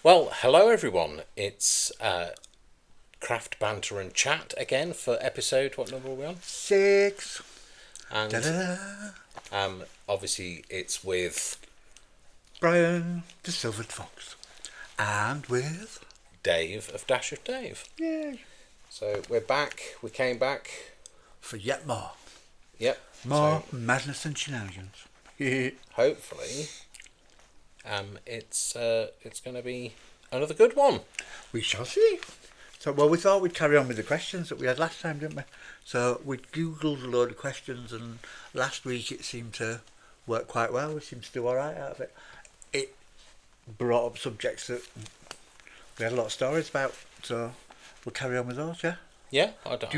Well, hello everyone. It's Craft, Banter and Chat again for episode, what number are we on? 6. And Da-da-da. obviously it's with Brian the Silvered Fox. And with... Dave of Dash of Dave. Yay. So we're back, we came back. For yet more. Yep. More So madness and shenanigans. hopefully it's going to be another good one. We shall see. So, well, we thought we'd carry on with the questions that we had last time, didn't we? So we Googled a load of questions, and last week it seemed to work quite well. We seemed to do all right out of it. It brought up subjects that we had a lot of stories about, so we'll carry on with those, yeah? Yeah, I can't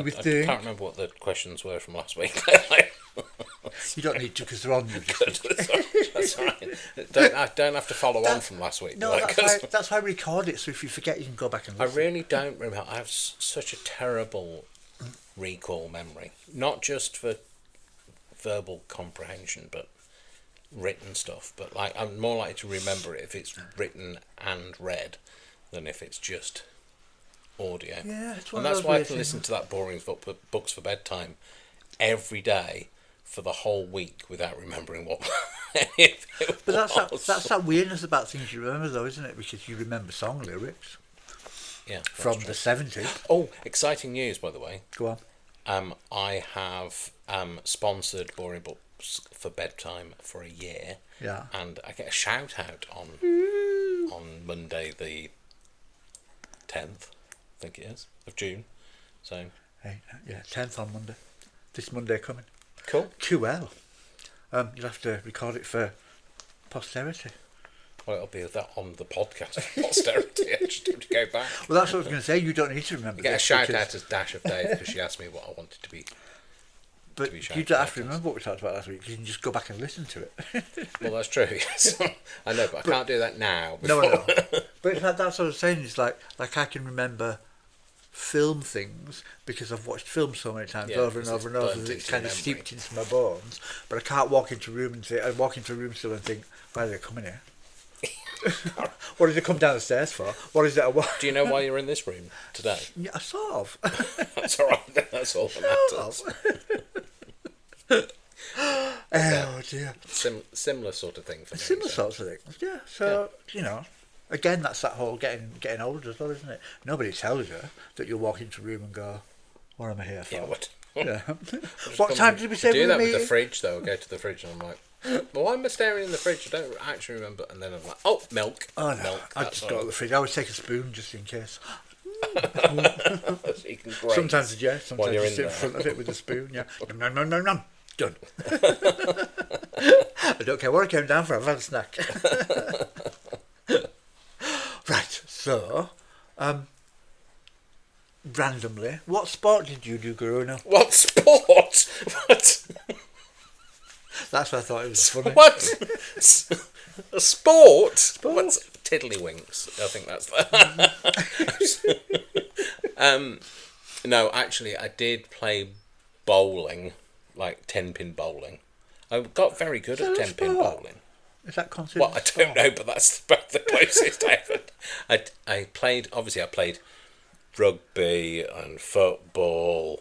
remember what the questions were from last week. You don't need to because they're on you. That's right. I don't have to follow on from last week. No, that's why I record it, so if you forget you can go back and I listen. really don't remember. I have such a terrible recall memory. Not just for verbal comprehension, but written stuff. But like, I'm more likely to remember it if it's written and read than if it's just audio. Yeah, it's one And of that's those why I weird can listen things. to that boring books for bedtime every day for the whole week without remembering what any of it But was. that's that weirdness about things you remember, though, isn't it? Because you remember song lyrics Yeah, that's from true. the 70s. Oh, exciting news, by the way. Go on. I have sponsored Boring Books for bedtime for a year. Yeah. And I get a shout out on Monday the 10th, I think it is, of June. So Hey, yeah, 10th on Monday. This Monday coming. cool. QL. You'll have to record it for posterity. Well, it'll be that on the podcast for posterity. I just have to go back. Well, that's what I was going to say. You don't need to remember I get a this shout because- out as Dash of Dave because she asked me what I wanted to be. But be you shouted don't have out to as. remember what we talked about last week. You can just go back and listen to it. Well, that's true. Yes. I know, but I can't do that now. No, I before- know. But in fact, that's what I was saying. It's like I can remember film things because I've watched films so many times Yeah, over and because over and it's over burnt that it's into kind your of memory. steeped into my bones. But I can't walk into a room and say I walk into a room still and think, why are they coming here? What did they come down the stairs for? What is it? I want? Do you know why you're in this room today? Yeah, sort of. That's all right. That's all that matters. Oh dear. Similar sort of thing for me. Similar so. sorts of things. Yeah. So again, that's that whole getting older as well, isn't it? Nobody tells you that you'll walk into a room and go, "What am I here for?" Yeah, what? Yeah. What time did we say I do we were that with the meeting? fridge though. I go to the fridge and I'm like, well, why am I staring in the fridge? I don't actually remember. And then I'm like, oh, milk. Oh no, Milk. I That's just go to the fridge. I would take a spoon just in case. so you can grate. Sometimes, yeah. While Sometimes you're you in sit in there. front of it with a spoon. Yeah. Nom, nom, nom, nom. Done. I don't care what I came down for. I've had a snack. Right. So, randomly, what sport did you do growing up? What sport? What? That's what I thought it was funny. What? A sport? What's tiddlywinks? I think that's that. No, actually, I did play bowling, like 10-pin bowling. I got very good at Is that a 10-pin sport? bowling. Is that considered? Well, I don't know, but that's about the closest I ever. I played rugby and football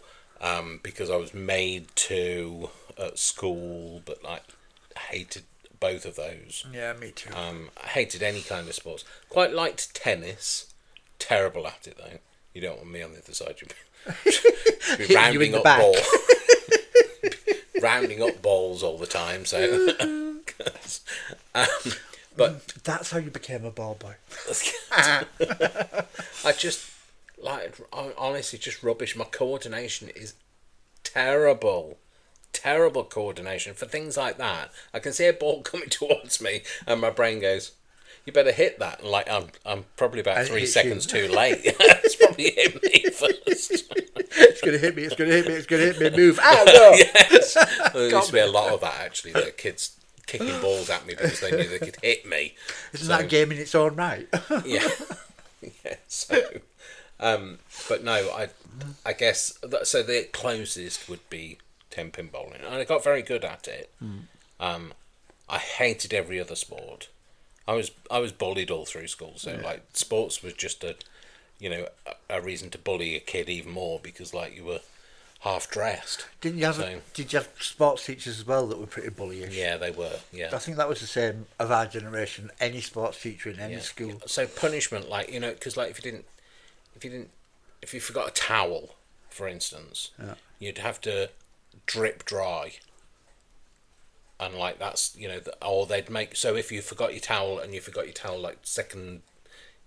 because I was made to at school, but like hated both of those. Yeah, me too. I hated any kind of sports. Quite liked tennis. Terrible at it though. You don't want me on the other side. You'd be Hit you in rounding the up back. balls. Rounding up balls all the time. So, but That's how you became a ball boy. I just I honestly just rubbish. My coordination is terrible. Terrible coordination for things like that. I can see a ball coming towards me, and my brain goes, "You better hit that." And like I'm probably about And it 3 hits seconds you. too late. It's probably hit me first. It's gonna hit me. It's gonna hit me. It's gonna hit me. Move. Ow, no. Yes, there used to be a lot of that actually. That kids kicking balls at me because they knew they could hit me. Isn't that a game in its own right? Yeah, yeah. So, but no, I guess so. The closest would be 10-pin bowling, and I got very good at it. I hated every other sport. I was bullied all through school, so like sports was just a reason to bully a kid even more because like you were half dressed. Didn't you have? So Did you have sports teachers as well that were pretty bullyish? yeah, they were. Yeah. I think that was the same of our generation. Any sports teacher in any Yeah. school. So punishment, like because like if you forgot a towel, for instance, you'd have to drip dry, and like that's or they'd make so if you forgot your towel and you forgot your towel like second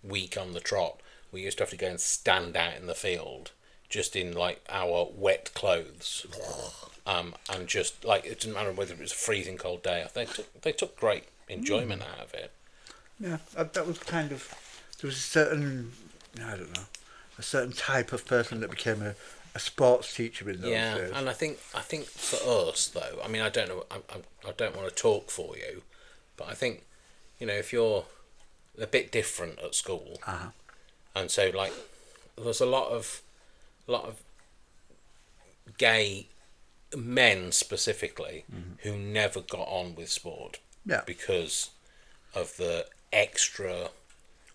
week on the trot, we used to have to go and stand out in the field just in like our wet clothes, and just like it didn't matter whether it was a freezing cold day. They took great enjoyment out of it. Yeah, that was kind of. There was a certain, I don't know, a certain type of person that became a sports teacher in those days. And I think for us though, I mean I don't know, I don't want to talk for you, but I think if you're a bit different at school, and so like there's a lot of gay men specifically who never got on with sport because of the extra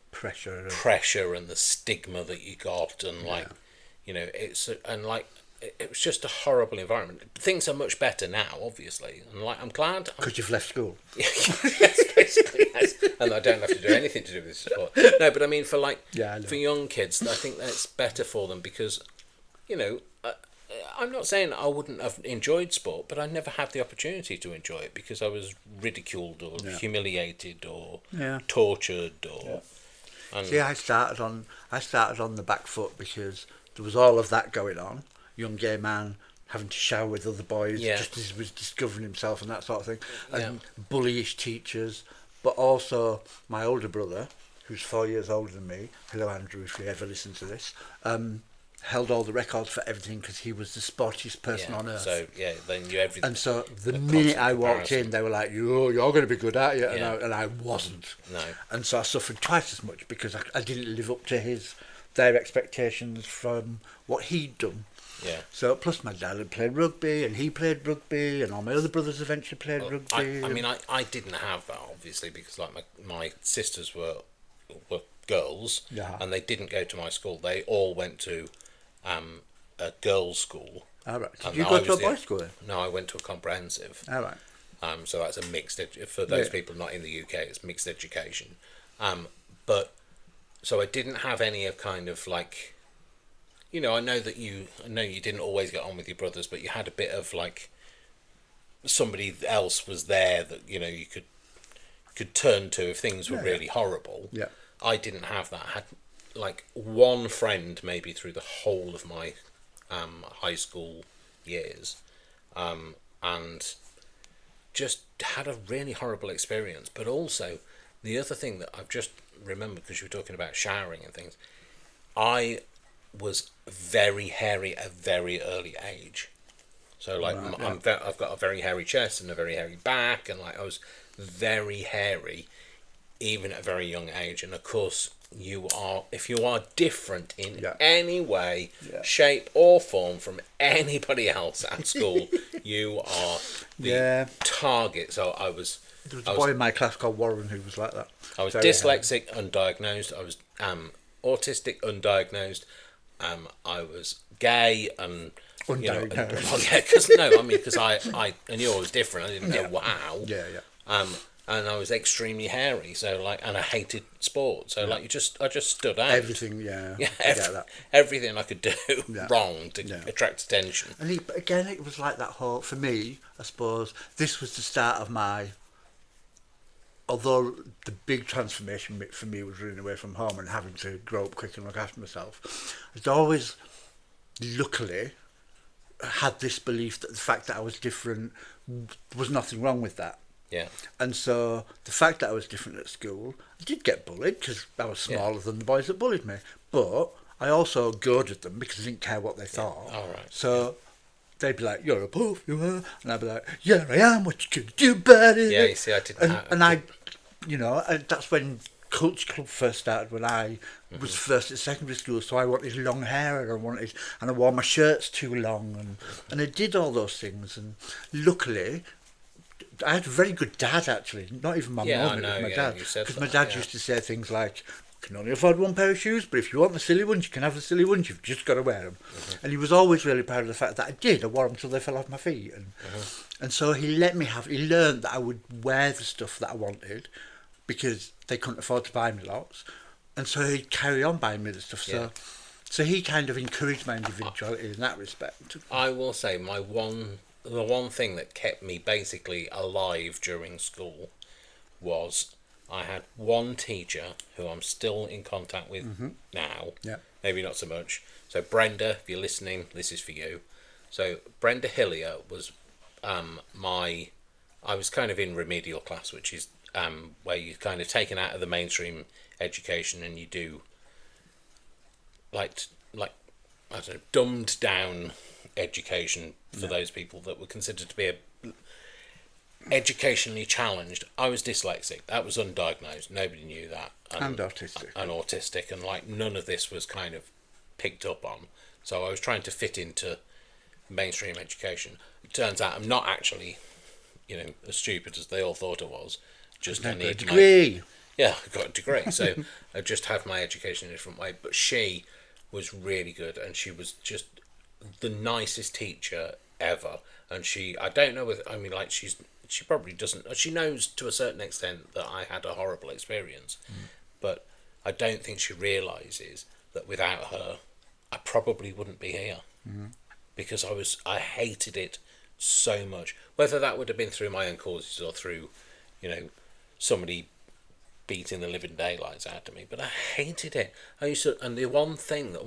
pressure and the stigma that you got, and like it's and like it was just a horrible environment. Things are much better now, obviously, and like I'm glad because you've left school. Yes, basically, yes. And I don't have to do anything to do with sport. No, but I mean for like for young kids, I think that it's better for them because I'm not saying I wouldn't have enjoyed sport, but I never had the opportunity to enjoy it because I was ridiculed or humiliated or tortured or. See, I started on the back foot because there was all of that going on. Young gay man having to shower with other boys just as he was discovering himself and that sort of thing, and bullyish teachers. But also my older brother, who's 4 years older than me. Hello, Andrew, if you ever listen to this. Held all the records for everything because he was the sportiest person on earth. So they knew everything. And so the minute I walked in, they were like, "You're going to be good at it," and I wasn't. No. And so I suffered twice as much because I didn't live up to their expectations from what he'd done. Yeah. So plus my dad had played rugby and he played rugby and all my other brothers eventually played rugby. I mean, I didn't have that obviously because like my sisters were girls and they didn't go to my school. They all went to a girls' school. All right. Did you go to a boys' school then? No, I went to a comprehensive. All right. So that's a mixed. For those people not in the UK, it's mixed education. But so I didn't have any of kind of like. I know you didn't always get on with your brothers, but you had a bit of like somebody else was there that you could turn to if things were really horrible. Yeah. I didn't have that. I had like one friend maybe through the whole of my high school years, and just had a really horrible experience. But also the other thing that I've just remembered because you were talking about showering and things, I was very hairy at a very early age. So like I've got a very hairy chest and a very hairy back, and like I was very hairy even at a very young age. And of course if you are different in any way, shape or form from anybody else at school, you are the target. So I was. There was a boy in my class called Warren who was like that. I was dyslexic, undiagnosed. I was autistic, undiagnosed. I was gay and undiagnosed. because I knew I was different. I didn't know how. And I was extremely hairy, so like, and I hated sport. So like, I just stood out. Everything, everything I could do wrong to attract attention. And again, it was like that whole. For me, I suppose this was the start of my. Although the big transformation for me was running away from home and having to grow up quick and look after myself, I'd always, luckily, had this belief that the fact that I was different was nothing wrong with that. Yeah. And so the fact that I was different at school, I did get bullied because I was smaller than the boys that bullied me. But I also goaded them because I didn't care what they thought. All right. So they'd be like, "You're a poof, you are," and I'd be like, "Yeah, I am. What you gonna do about it?" Yeah, you see, I didn't. That's when Culture Club first started. When I was first at secondary school, so I wanted long hair, and I wore my shirts too long, and I did all those things. And luckily, I had a very good dad, actually. Not even my Yeah, I mum, it was know, my yeah, dad. you said Because my that, dad yeah. used to say things like, "You can only afford one pair of shoes, but if you want the silly ones, you can have the silly ones. You've just got to wear them." And he was always really proud of the fact that I did. I wore them until they fell off my feet. And so he learned that I would wear the stuff that I wanted because they couldn't afford to buy me lots. And so he'd carry on buying me the stuff. Yeah. So he kind of encouraged my individuality in that respect. I will say the one thing that kept me basically alive during school was I had one teacher who I'm still in contact with now. Yeah. Maybe not so much. So Brenda, if you're listening, this is for you. So Brenda Hillier was I was kind of in remedial class, which is where you're kind of taken out of the mainstream education and you do like I don't know, dumbed down education for those people that were considered to be educationally challenged. I was dyslexic. That was undiagnosed. Nobody knew that. And autistic. And autistic, and like none of this was kind of picked up on. So I was trying to fit into mainstream education. It turns out I'm not actually, as stupid as they all thought I was. Just I need a degree. Yeah, I got a degree. So I just have my education in a different way. But she was really good, and she was just the nicest teacher ever. And I don't know whether, she probably doesn't, she knows to a certain extent that I had a horrible experience, but I don't think she realises that without her, I probably wouldn't be here. Because I hated it so much. Whether that would have been through my own causes or through, somebody beating the living daylights out of me, but I hated it. And the one thing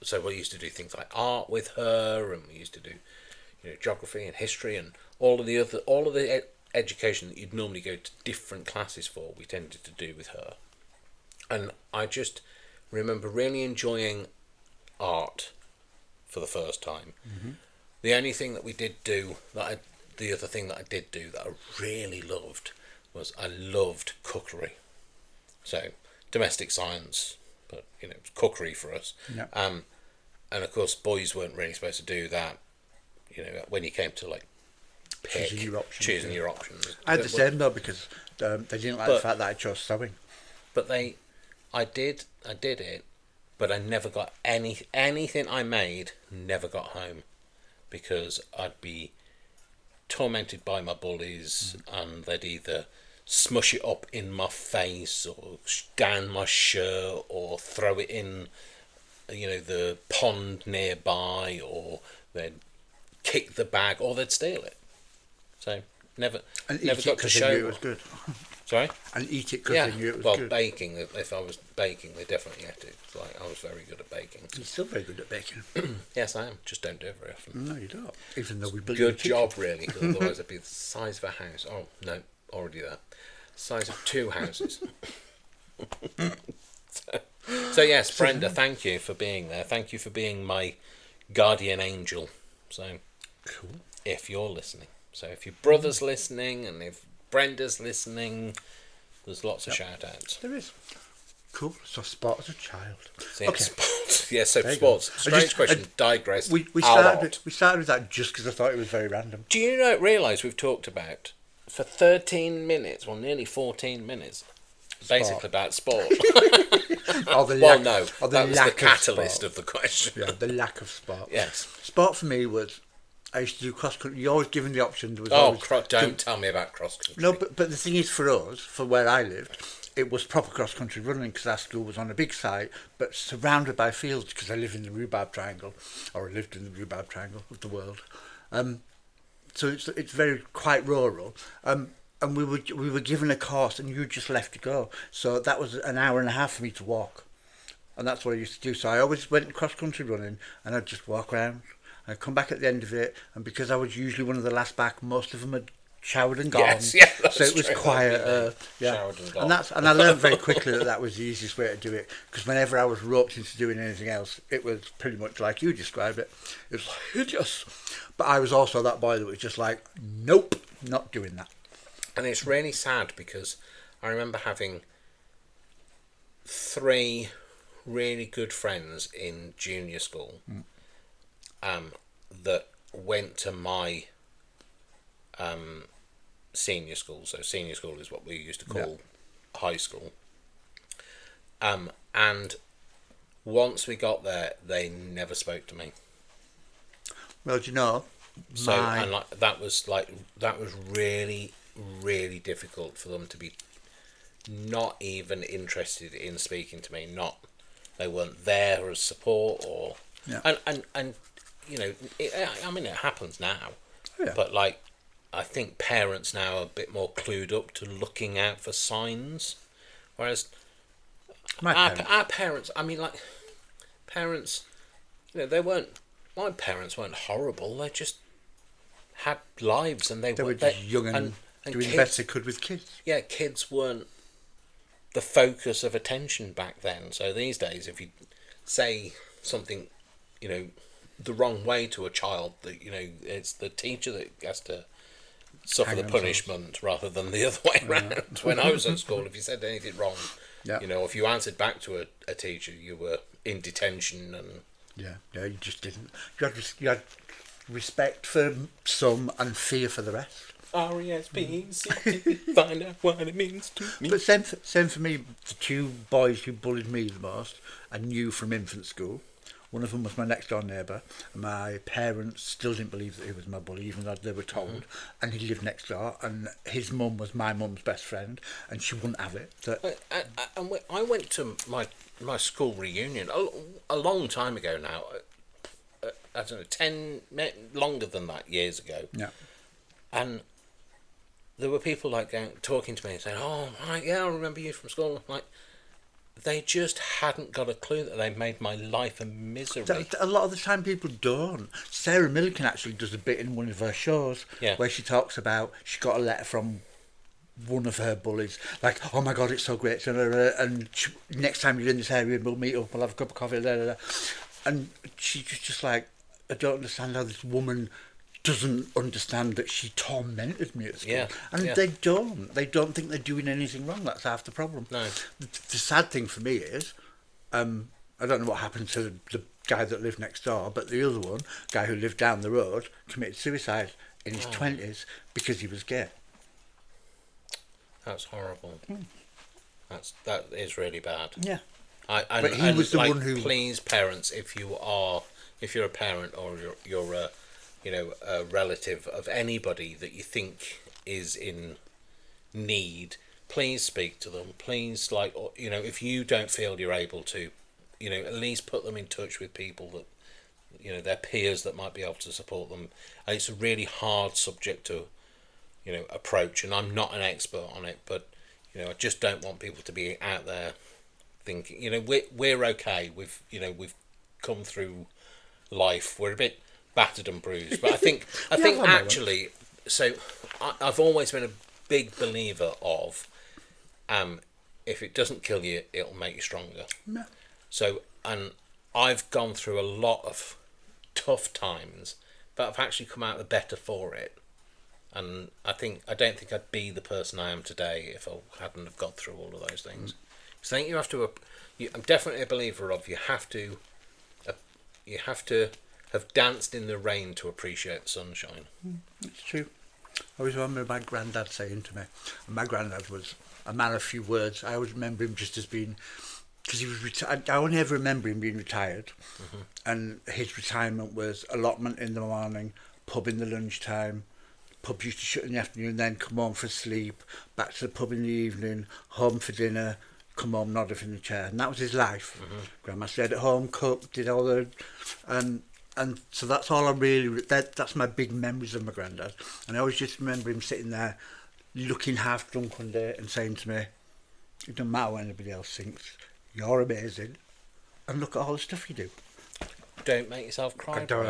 so we used to do things like art with her, and we used to do, geography and history and all of the education that you'd normally go to different classes for. We tended to do with her, and I just remember really enjoying art for the first time. The only thing that we did do the other thing that I did do that I really loved was I loved cookery. So domestic science, but it was cookery for us. Yeah. And of course, boys weren't really supposed to do that. When you came to like Choosing your options. I had the same though, because they didn't like the fact that I chose sewing. But I did it, but I never got anything I made. Never got home, because I'd be tormented by my bullies, and they'd either smush it up in my face or down my shirt or throw it in, the pond nearby, or they'd kick the bag, or they'd steal it. So never got to show. They knew it was good. Sorry? And eat it because they knew it was good. Well, baking. If I was baking, they definitely had to. Like, I was very good at baking. You're still very good at baking. Yes, I am. Just don't do it very often. No, you don't. Even though we built Good job, really, because otherwise I'd be the size of a house. Oh no, already there. Size of 2 houses. So yes, Brenda, thank you for being there. Thank you for being my guardian angel. So, Cool. If you're listening, so if your brother's listening, and if Brenda's listening, there's lots of shout outs. There is. Cool. So sport as a child. So, Okay. Sports. Yeah, so There you sports. go. Strange question. Digress. We a lot. started with that just because I thought it was very random. Do you realise we've talked about for 13 minutes, well, nearly 14 minutes, basically about sport? Or the Well, lack, no, or that was the lack catalyst sport. of the question. Yeah, the lack of sport. Yes. Sport for me was, I used to do cross country. You're always given the option. There was Oh, always, don't tell me about cross country. No, but the thing is, for us, for where I lived, it was proper cross country running, because our school was on a big site, but surrounded by fields, because I live in the rhubarb triangle, or I lived in the rhubarb triangle of the world. So it's very quite rural. And we were given a course, and you just left to go. So that was an hour and a half for me to walk, and that's what I used to do. So I always went cross country running, and I'd just walk around. I'd come back at the end of it, and because I was usually one of the last back, most of them had showered and gone. Yes, yeah, that's so it was true. quiet. Showered and gone. And I learned very quickly that was the easiest way to do it, because whenever I was roped into doing anything else, it was pretty much like you described it. It was hideous. But I was also that boy that was just like, nope, not doing that. And it's really sad, because I remember having 3 really good friends in junior school that went to my senior school. So senior school is what we used to call high school. And once we got there, they never spoke to me. Well, do you know, So and that was really, really difficult for them to be not even interested in speaking to me. Not they weren't there as support or and you know, I mean, it happens now, but like I think parents now are a bit more clued up to looking out for signs, whereas our parents, I mean, like parents, you know, my parents weren't horrible. They just had lives, and they were just young and doing the best they could with kids. Yeah, kids weren't the focus of attention back then. So these days, if you say something, you know, the wrong way to a child, that, you know, it's the teacher that has to suffer the punishment rather than the other way around. When I was at school, if you said anything wrong, you know, if you answered back to a teacher, you were in detention. And you just didn't. You had respect for some and fear for the rest. R-E-S-P-E-C-T, find out what it means to me. But same for me. The two boys who bullied me the most, I knew from infant school. One of them was my next door neighbour, and my parents still didn't believe that he was my bully, even though they were told. And he lived next door, and his mum was my mum's best friend, and she wouldn't have it. I went to my school reunion a long time ago now. I don't know, longer than that, years ago. Yeah. And there were people like talking to me and saying, "Oh, right, yeah, I remember you from school." Like, they just hadn't got a clue that they made my life a misery. A lot of the time people don't. Sarah Millican actually does a bit in one of her shows where she talks about she got a letter from one of her bullies, like, "Oh my God, it's so great, and next time you're in this area we'll meet up, we'll have a cup of coffee," and she's just like, "I don't understand how this woman doesn't understand that she tormented me at school." They don't think they're doing anything wrong. That's half the problem. No. The sad thing for me is, I don't know what happened to the guy that lived next door, but the other one, guy who lived down the road, committed suicide in his 20s because he was gay. That's horrible. That is really bad. Yeah. But he was the one who. Please, parents, if you're a parent or you're a relative of anybody that you think is in need, please speak to them. Please, if you don't feel you're able to, at least put them in touch with people that, their peers that might be able to support them. And it's a really hard subject to, approach, and I'm not an expert on it, but, I just don't want people to be out there thinking, we're okay. We've come through life. We're a bit battered and bruised, but I think actually, so I've always been a big believer of, if it doesn't kill you, it'll make you stronger. No. So, and I've gone through a lot of tough times, but I've actually come out the better for it. And I don't think I'd be the person I am today if I hadn't have gone through all of those things. So I think you have to. I'm definitely a believer of you have to have danced in the rain to appreciate the sunshine. It's true. I always remember my granddad saying to me, and my granddad was a man of few words. I always remember him just as being, because he was retired. I only ever remember him being retired, and his retirement was allotment in the morning, pub in the lunchtime. Pub used to shut in the afternoon, then come home for sleep, back to the pub in the evening, home for dinner, come home, nod off in the chair, and that was his life. Grandma stayed at home, cooked, did all the, and so that's all I really. That's my big memories of my granddad. And I always just remember him sitting there, looking half drunk one day, and saying to me, "It doesn't matter what anybody else thinks. You're amazing, and look at all the stuff you do." Don't make yourself cry. I don't.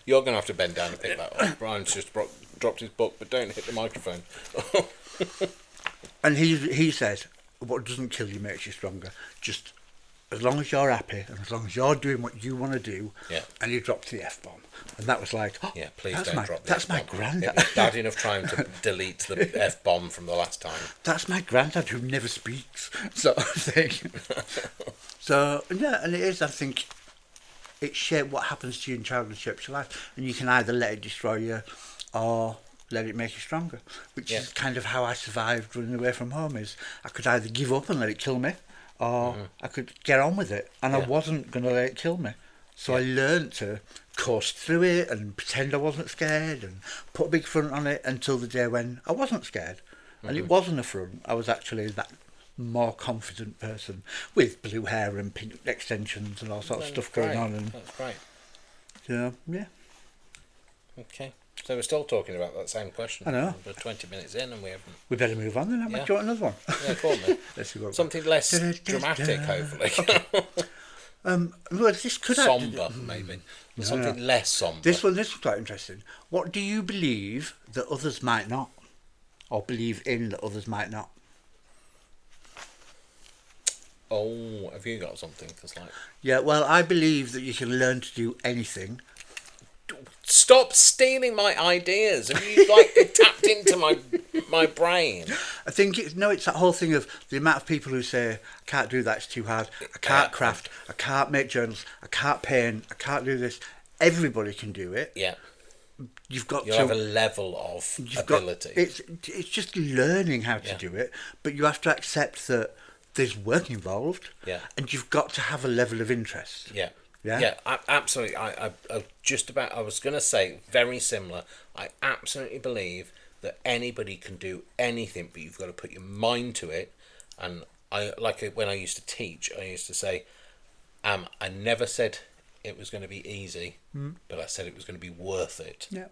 You're going to have to bend down and pick that up. Brian's just dropped his book, but don't hit the microphone. And he says, what doesn't kill you makes you stronger. Just as long as you're happy and as long as you're doing what you want to do, and you dropped the F-bomb. And that was like, please don't drop the F-bomb. That's my granddad. It was bad enough trying to delete the F-bomb from the last time. That's my granddad who never speaks, sort of thing. So, yeah, and it is, I think, what happens to you in childhood shapes your life. And you can either let it destroy you or let it make you stronger, which Yeah. is kind of how I survived running away from home. Is I could either give up and let it kill me, or I could get on with it, and I Yeah. wasn't going to let it kill me. So I Yeah. learned to coast through it and pretend I wasn't scared and put a big front on it until the day when I wasn't scared. And it wasn't a front. I was actually that more confident person with blue hair and pink extensions and all sorts of That's stuff going great. on. And That's great. so, yeah, Okay. So we're still talking about that same question. I know. We're 20 minutes in and we haven't... we better move on then. Yeah. Do you want another one? Yeah, go on then. Let's see what Something less Da-da-da-da. dramatic, hopefully. Well, this could Somber, maybe. Something less somber. This is quite interesting. What do you believe that others might not, or believe in that others might not? Oh, have you got something? Cause like... Yeah, well, I believe that you can learn to do anything. Stop stealing my ideas. Have you like tapped into my brain? I think it's that whole thing of the amount of people who say, I can't do that, it's too hard, I can't craft, I can't make journals, I can't paint, I can't do this. Everybody can do it. Yeah. You've got You'll to have a level of you've ability. It's just learning how to Yeah. do it, but you have to accept that there's work involved. Yeah. And you've got to have a level of interest. Yeah. Yeah? Yeah, absolutely. I just about, I was going to say very similar. I absolutely believe that anybody can do anything, but you've got to put your mind to it. And when I used to teach, I used to say, I never said it was going to be easy, but I said it was going to be worth it. Yeah.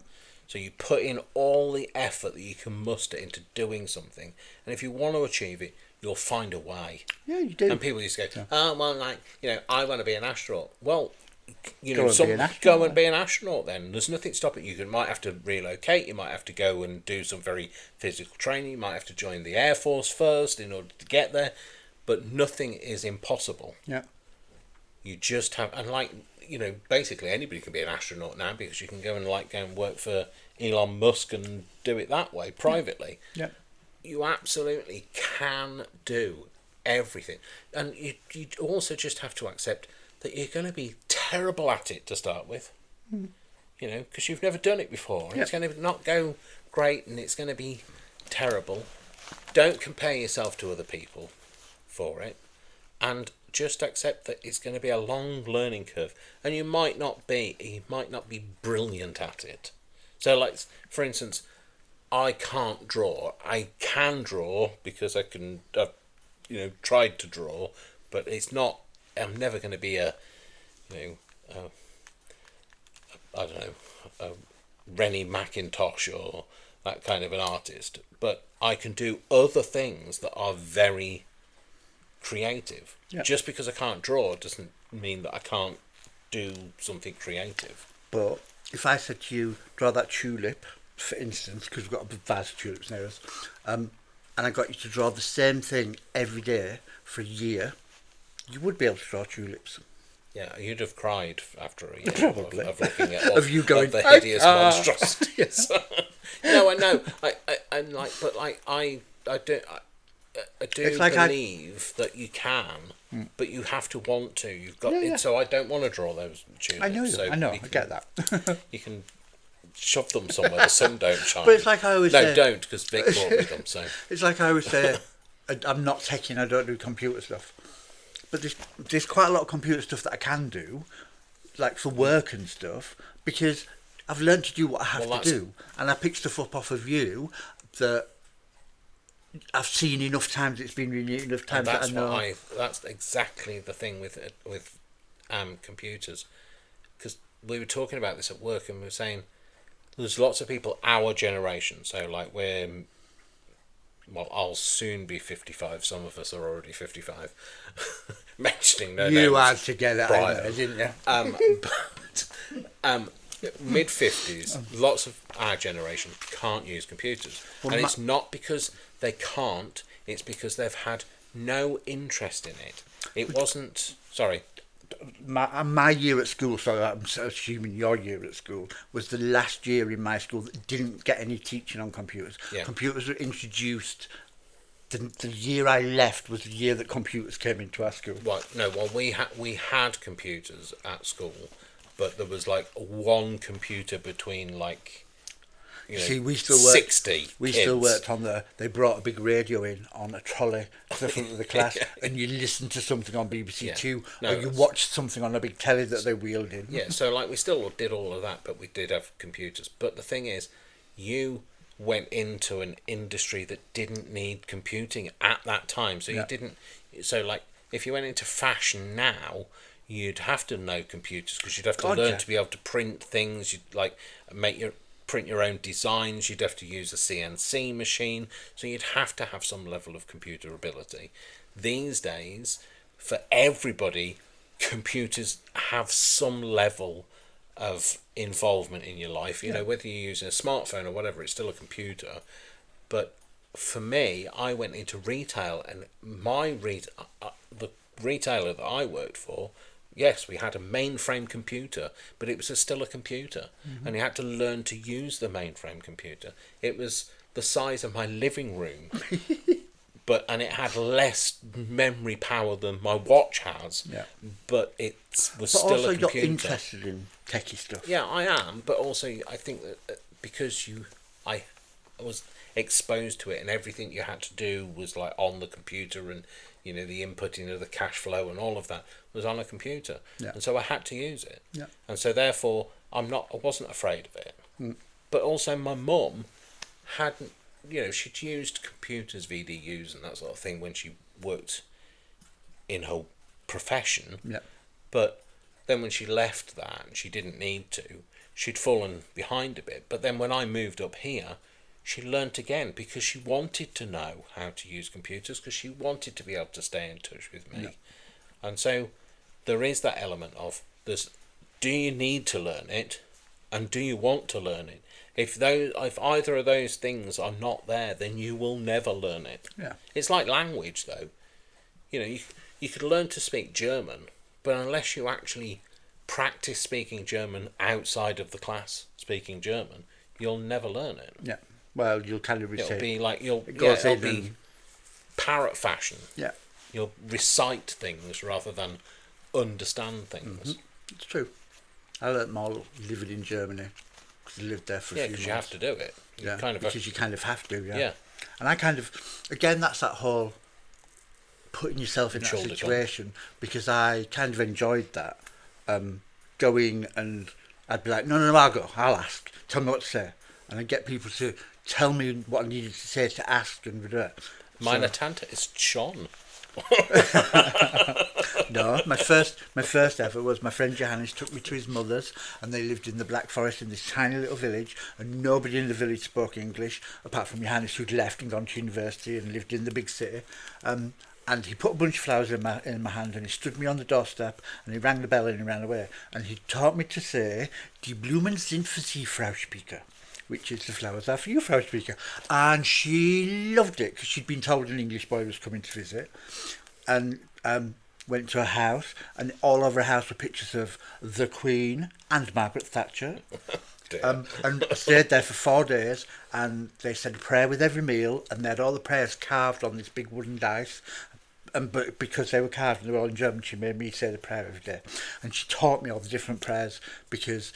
So you put in all the effort that you can muster into doing something, and if you want to achieve it, you'll find a way. Yeah, you do. And people used to go, oh, well, I want to be an astronaut. Well, Go and be an astronaut, go and be an astronaut then. There's nothing stopping you. You might have to relocate. You might have to go and do some very physical training. You might have to join the Air Force first in order to get there. But nothing is impossible. Yeah. You just have, and basically anybody can be an astronaut now because you can go and work for Elon Musk and do it that way privately. Yeah. You absolutely can do everything, and you also just have to accept that you're going to be terrible at it to start with. Because you've never done it before, and it's going to not go great, and it's going to be terrible. Don't compare yourself to other people for it, and just accept that it's going to be a long learning curve, and you might not be brilliant at it. So, like for instance, I can't draw. I can draw because I can, tried to draw, but it's not. I'm never going to be a Rennie McIntosh or that kind of an artist. But I can do other things that are very creative. Yeah. Just because I can't draw doesn't mean that I can't do something creative. But if I said to you, draw that tulip, for instance, because we've got a vase of tulips near us, and I got you to draw the same thing every day for a year, you would be able to draw tulips. Yeah, you'd have cried after a year Probably. of looking at Of you going, the hideous "Ah." monstrosities. No, I know. I do It's like believe that you can, but you have to want to. You've got. Yeah, yeah. So I don't want to draw those tulips. I know you. So I know. you I can- get that. You can shove them somewhere the sun don't shine. But it's like I always no, say. don't, because Vic brought me them. So It's like I always say, I'm not techie and I don't do computer stuff. But there's quite a lot of computer stuff that I can do, like for work and stuff, because I've learned to do what I have to do, and I pick stuff up off of you that I've seen enough times. It's been renewed enough times that I know. That's exactly the thing with computers, because we were talking about this at work and we were saying there's lots of people our generation. So like I'll soon be 55. Some of us are already 55. Mentioning no names. You had to get that prior. in there, didn't you? But mid-50s, lots of our generation can't use computers. Well, and it's not because they can't, it's because they've had no interest in it. It wasn't... Sorry. My year at school, so I'm assuming your year at school, was the last year in my school that didn't get any teaching on computers. Yeah. Computers were introduced. The year I left was the year that computers came into our school. We had computers at school, but there was like one computer between like See, we still worked. 60 We kids. still worked on they brought a big radio in on a trolley to the front of the class, and you listened to something on BBC Yeah. Two, No, or you that's- watched something on a big telly that they wheeled in. Yeah, so like we still did all of that, but we did have computers. But the thing is, you went into an industry that didn't need computing at that time. So you Yeah. didn't. So like, if you went into fashion now, you'd have to know computers because you'd have to God, learn yeah. to be able to print things. You'd like print your own designs. You'd have to use a CNC machine. So you'd have to have some level of computer ability. These days, for everybody, computers have some level of involvement in your life. You know, whether you're using a smartphone or whatever, it's still a computer. But for me, I went into retail, and the retailer that I worked for, yes, we had a mainframe computer, but it was still a computer, and you had to learn to use the mainframe computer. It was the size of my living room, and it had less memory power than my watch has. Yeah. But it was But still also, a computer. you're interested in techie stuff. Yeah, I am, but also I think that because I was exposed to it, and everything you had to do was like on the computer, and the inputting of the cash flow and all of that was on a computer, Yeah. and so I had to use it, Yeah. and so therefore I wasn't afraid of it. But also my mum hadn't, she'd used computers, VDUs, and that sort of thing when she worked in her profession. Yeah. But then when she left that and she didn't need to, she'd fallen behind a bit. But then when I moved up here, she learnt again because she wanted to know how to use computers, because she wanted to be able to stay in touch with me. Yeah. And so there is that element of do you need to learn it, and do you want to learn it? If either of those things are not there, then you will never learn it. Yeah. It's like language, though. You could learn to speak German, but unless you actually practice speaking German outside of the class speaking German, you'll never learn it. Yeah. Well, you'll kind of It'll recite. be like goes it'll in be and- parrot fashion. Yeah. You'll recite things rather than understand things. It's true. I learnt more living in Germany because I lived there for a Yeah, few because months. you have to do it. You Yeah, kind of because you kind of have to. Yeah. Yeah. And I kind of, again, that's that whole putting yourself in that Shoulder situation, because I kind of enjoyed that. Going, and I'd be like, no, I'll ask. Tell me what to say. And I'd get people to tell me what I needed to say to ask and do it. Meine Tante is John. No, my first ever was my friend Johannes took me to his mother's, and they lived in the Black Forest in this tiny little village, and nobody in the village spoke English apart from Johannes, who'd left and gone to university and lived in the big city. And he put a bunch of flowers in my hand, and he stood me on the doorstep, and he rang the bell and he ran away, and he taught me to say, "Die Blumen sind für Sie, Frau Speaker," which is the flowers are for you, Frau Speaker. And she loved it because she'd been told an English boy was coming to visit, and went to her house, and all over her house were pictures of the Queen and Margaret Thatcher. And stayed there for 4 days, and they said a prayer with every meal, and they had all the prayers carved on this big wooden dice. But because they were carved and they were all in German, she made me say the prayer every day, and she taught me all the different prayers because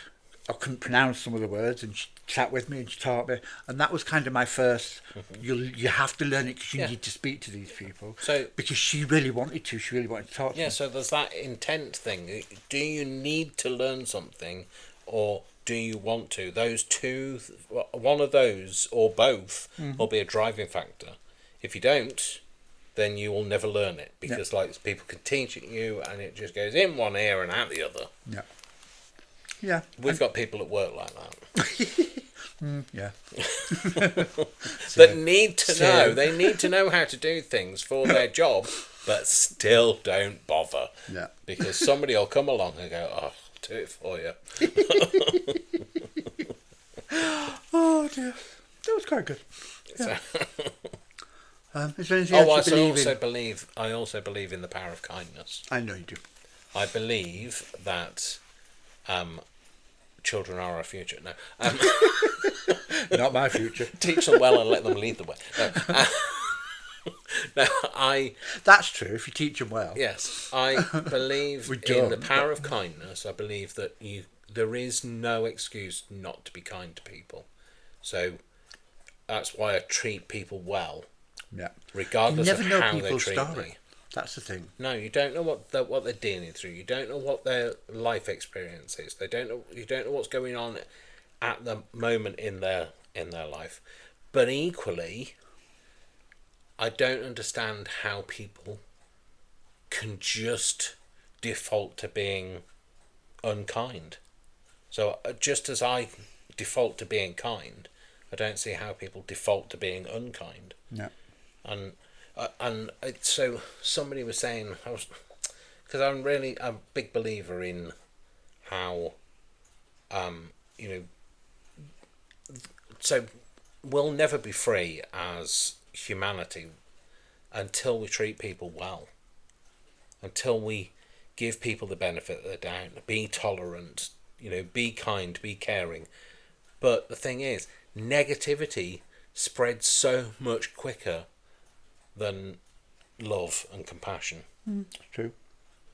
I couldn't pronounce some of the words, and she sat with me and she taught me, and that was kind of my first. You have to learn it because you need to speak to these people. So because she really wanted to talk to yeah, me. so there's that intent thing. Do you need to learn something, or do you want to? Those two, one of those or both, will be a driving factor. If you don't, then you will never learn it, because like people can teach it you, and it just goes in one ear and out the other. Yeah. We've got people at work like that. Yeah. That need to Same. know. They need to know how to do things for their job, but still don't bother. Yeah. Because somebody will come along and go, "Oh, I'll do it for you." Oh dear, that was quite good. So- Is there anything else you believe in? I also believe in the power of kindness. I know you do. I believe that children are our future. No, Not my future. teach them well and let them lead the way. No, That's true. If you teach them well. yes, I believe We in the don't, power of kindness. I believe that there is no excuse not to be kind to people. So that's why I treat people well, Yeah. You regardless of never know how they people's treat story. me. That's the thing. No, you don't know what they're dealing through. You don't know what their life experience is. They don't know. You don't know what's going on at the moment in their life. But equally, I don't understand how people can just default to being unkind. So just as I default to being kind, I don't see how people default to being unkind. Yeah. And so somebody was saying, because I'm really a big believer in how, you know, so we'll never be free as humanity until we treat people well, until we give people the benefit of the doubt, be tolerant, be kind, be caring. But the thing is, negativity spreads so much quicker than love and compassion. It's true.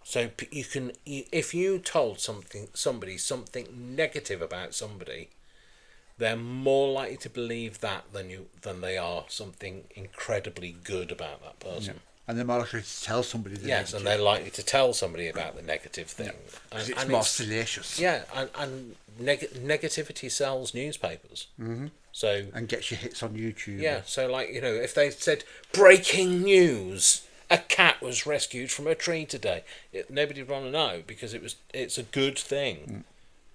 So if you told somebody something negative about somebody, they're more likely to believe that than they are something incredibly good about that person. Yeah. And they're more likely to tell somebody the Yes, negative. and they're likely to tell somebody about the negative thing. Yeah. And It's more salacious. Yeah, and negativity sells newspapers. Mm-hmm. So and gets your hits on YouTube. Yeah, so if they said breaking news, a cat was rescued from a tree today, nobody would want to know because it's a good thing. Mm.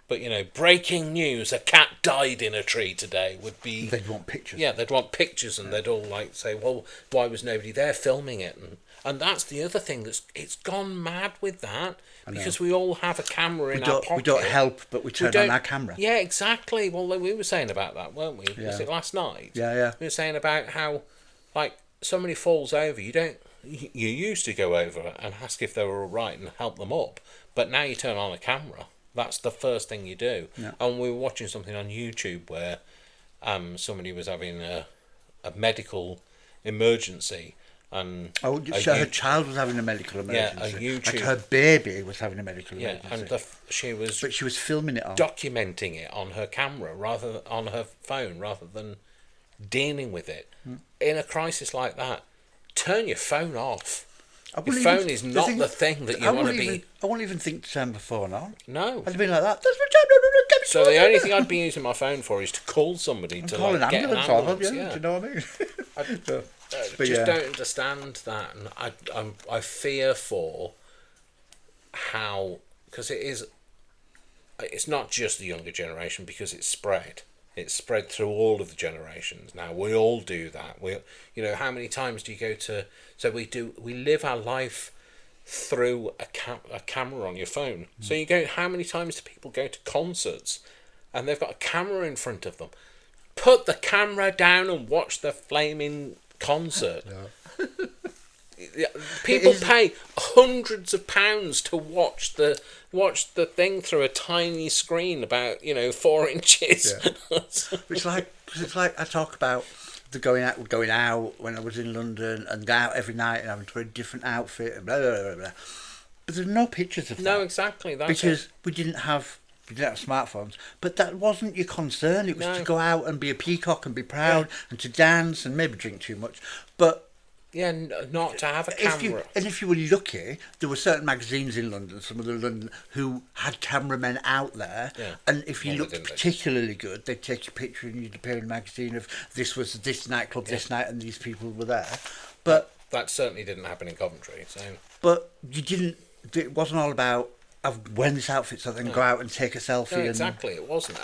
But breaking news, a cat died in a tree today would be. They'd want pictures. Yeah, they'd want pictures, and they'd all say, "Well, why was nobody there filming it?" And that's the other thing it's gone mad with that because we all have a camera in our pocket. We don't help, but we turn on our camera. Yeah, exactly. Well, we were saying about that, weren't we? Yeah. Was it last night? Yeah. We were saying about how, like, somebody falls over, you used to go over and ask if they were all right and help them up, but now you turn on a camera. That's the first thing you do. Yeah. And we were watching something on YouTube where somebody was having a medical emergency. And her child was having a medical emergency. Yeah, a YouTube. Like her baby was having a medical emergency. Yeah, and but she was filming it on. Documenting it on her camera, on her phone, rather than dealing with it. In a crisis like that, turn your phone off. Your phone is not the thing that you want to be. I won't even think to turn my phone on. No. I'd have been like that. That's my job. So the only thing I'd be using my phone for is to call somebody to call get an ambulance. Yeah. Do you know what I mean? I just don't understand that, and I fear for how, because it's not just the younger generation, because it's spread through all of the generations. Now we all do that. How many times do you go to? So we live our life through a camera on your phone. So you go. How many times do people go to concerts, and they've got a camera in front of them? Put the camera down and watch the flaming concert. Yeah. People pay hundreds of pounds to watch the thing through a tiny screen about 4 inches. Yeah. it's like I talk about the going out when I was in London and go out every night and having to wear a different outfit and blah blah blah blah. But there's no pictures of that. No, exactly. Because we didn't have smartphones, but that wasn't your concern. It was to go out and be a peacock and be proud and to dance and maybe drink too much. But not to have a camera. If you were lucky, there were certain magazines in London, some of the London, who had cameramen out there. Yeah. And if you looked particularly good, they'd take a picture and you'd appear in a magazine of this was this nightclub this night and these people were there. But that certainly didn't happen in Coventry. So. But you didn't. It wasn't all about I've worn this outfit so then go out and take a selfie. No, exactly. It wasn't.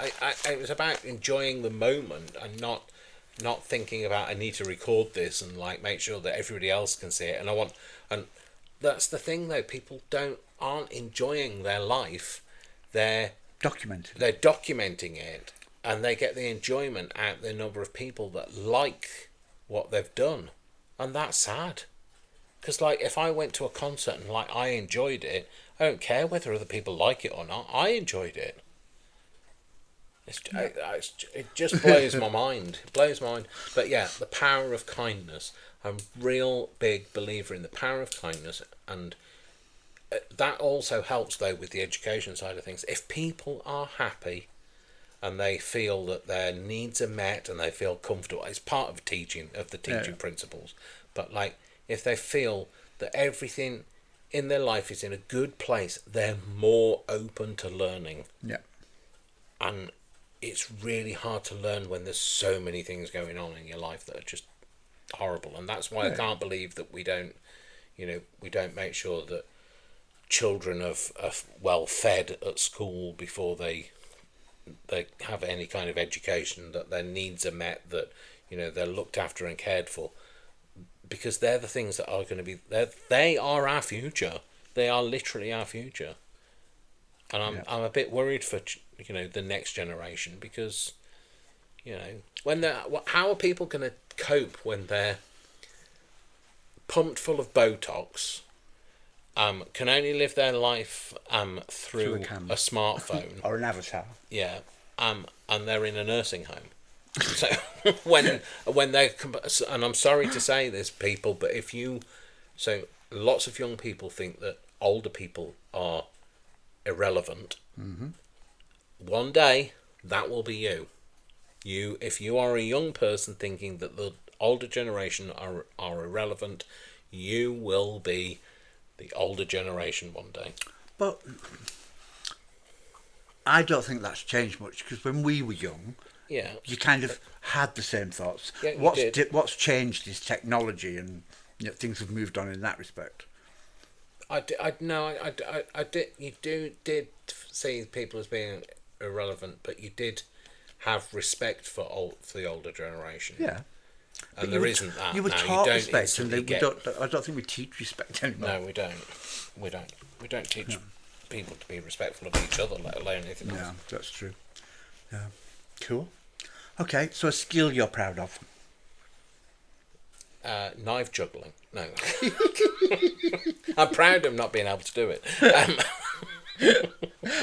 It was about enjoying the moment and not thinking about I need to record this and make sure that everybody else can see it. And that's the thing though. People aren't enjoying their life. They're documenting it, and they get the enjoyment out of the number of people that like what they've done, and that's sad. Because if I went to a concert and I enjoyed it, I don't care whether other people like it or not. I enjoyed it. It just blows my mind. It blows my mind. But yeah, the power of kindness. I'm a real big believer in the power of kindness, and that also helps though with the education side of things. If people are happy and they feel that their needs are met and they feel comfortable. It's part of teaching, of the teaching principles. But like, if they feel that everything in their life is in a good place, they're more open to learning. Yeah. And it's really hard to learn when there's so many things going on in your life that are just horrible. And that's why I can't believe that we don't make sure that children are well fed at school before they have any kind of education, that their needs are met, that they're looked after and cared for, because they're the things that are going to be there. They are our future. They are literally our future. And I'm a bit worried for the next generation, because when how are people going to cope when they're pumped full of Botox, can only live their life through a smartphone or an avatar. Yeah, and they're in a nursing home. So when they, and I'm sorry to say this, people, but lots of young people think that older people are irrelevant. Mm-hmm. One day that will be you. If you are a young person thinking that the older generation are irrelevant, you will be the older generation one day. But I don't think that's changed much, because when we were young, you kind of had the same thoughts. Yeah, What's changed is technology, and things have moved on in that respect. You did see people as being irrelevant, but you did have respect for the older generation. Yeah. And there isn't that. You were taught respect, and I don't think we teach respect anymore. No, we don't. We don't teach people to be respectful of each other, let alone anything else. Yeah, that's true. Yeah. Cool. Okay, so a skill you're proud of? Knife juggling. No. I'm proud of not being able to do it.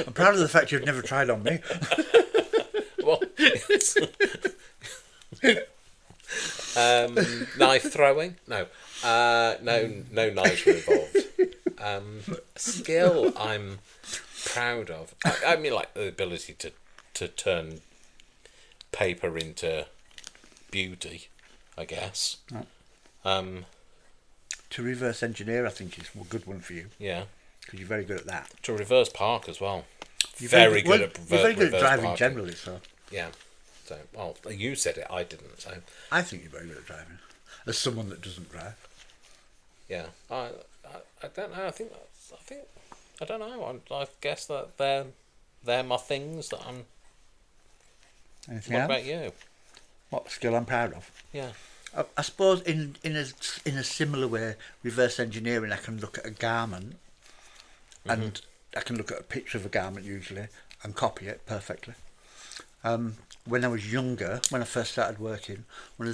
I'm proud of the fact you've never tried on me. Well, knife throwing? No. No knives were involved. Skill I'm proud of. I mean, like the ability to turn paper into beauty, I guess. To reverse engineer, I think, is a good one for you. Yeah. Because you're very good at that. To reverse park as well. You're very good at driving parking. generally, so. Yeah. So, well, you said it, I didn't. So. I think you're very good at driving, as someone that doesn't drive. Yeah. I don't know. I don't know. I guess that they're my things that I'm. Anything what else? about you? What skill I'm proud of? Yeah. I suppose in a similar way, reverse engineering, I can look at a garment, and I can look at a picture of a garment usually and copy it perfectly. When I was younger, when I first started working,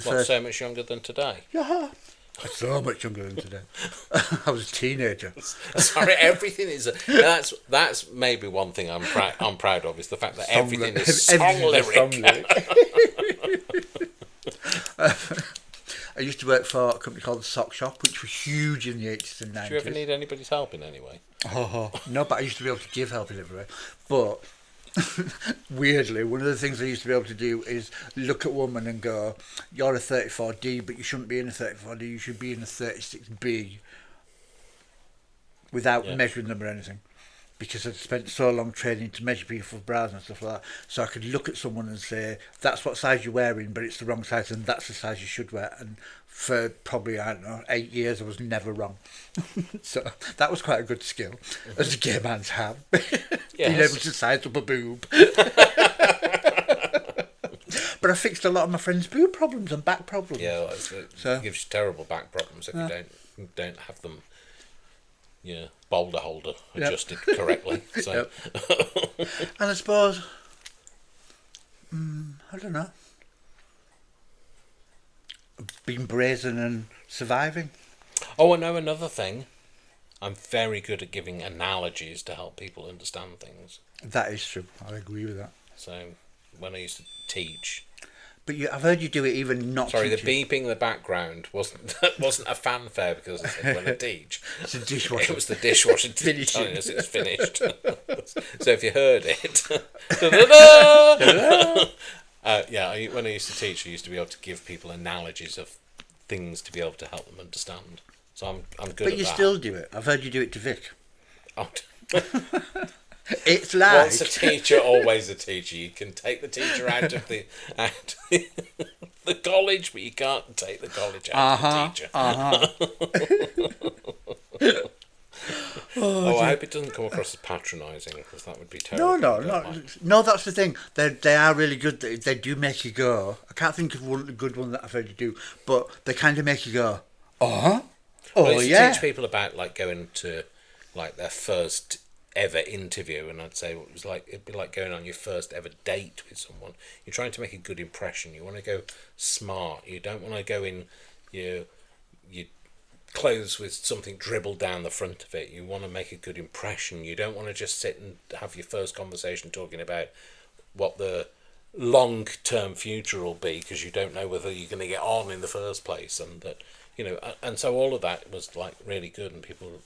So much younger than today? Yeah, so much younger than today. I was a teenager. Sorry, everything is. That's maybe one thing I'm proud of, is the fact that everything is song lyric. I used to work for a company called the Sock Shop, which was huge in the 80s and 90s. Do you ever need anybody's help in any way? Oh, no, but I used to be able to give help in every way. But weirdly, one of the things I used to be able to do is look at a woman and go, you're a 34D, but you shouldn't be in a 34D, you should be in a 36B, without measuring them or anything. Because I'd spent so long training to measure people for bras and stuff like that. So I could look at someone and say, that's what size you're wearing, but it's the wrong size, and that's the size you should wear. And for probably, 8 years, I was never wrong. So that was quite a good skill, as a gay man's have. Being able to size up a boob. But I fixed a lot of my friends' boob problems and back problems. Yeah, it gives you terrible back problems if you don't have them. Yeah, boulder holder adjusted correctly. So. And I suppose, I don't know, being brazen and surviving. Oh, I know another thing. I'm very good at giving analogies to help people understand things. That is true. I agree with that. So when I used to teach, But I've heard you do it even not Sorry, the teaching. beeping in the background wasn't a fanfare because I said when I teach. It's a dishwasher. It was the dishwasher Finishing. telling us it's finished. So if you heard it, da-da-da! When I used to teach, I used to be able to give people analogies of things to be able to help them understand. So I'm good But at you that. still do it. I've heard you do it to Vic. Oh, It's like once a teacher, always a teacher. You can take the teacher out of the college, but you can't take the college out of the teacher. I hope it doesn't come across as patronising, because that would be terrible. No. That's the thing. They are really good. They do make you go. I can't think of one good one that I've heard you do, but they kind of make you go. Well, I used to teach people about like going to like their first ever interview, and I'd say it'd be like going on your first ever date with someone. You're trying to make a good impression. You want to go smart. You don't want to go in your clothes with something dribbled down the front of it. You want to make a good impression. You don't want to just sit and have your first conversation talking about what the long-term future will be, because you don't know whether you're going to get on in the first place, and that and so all of that was like really good, and people would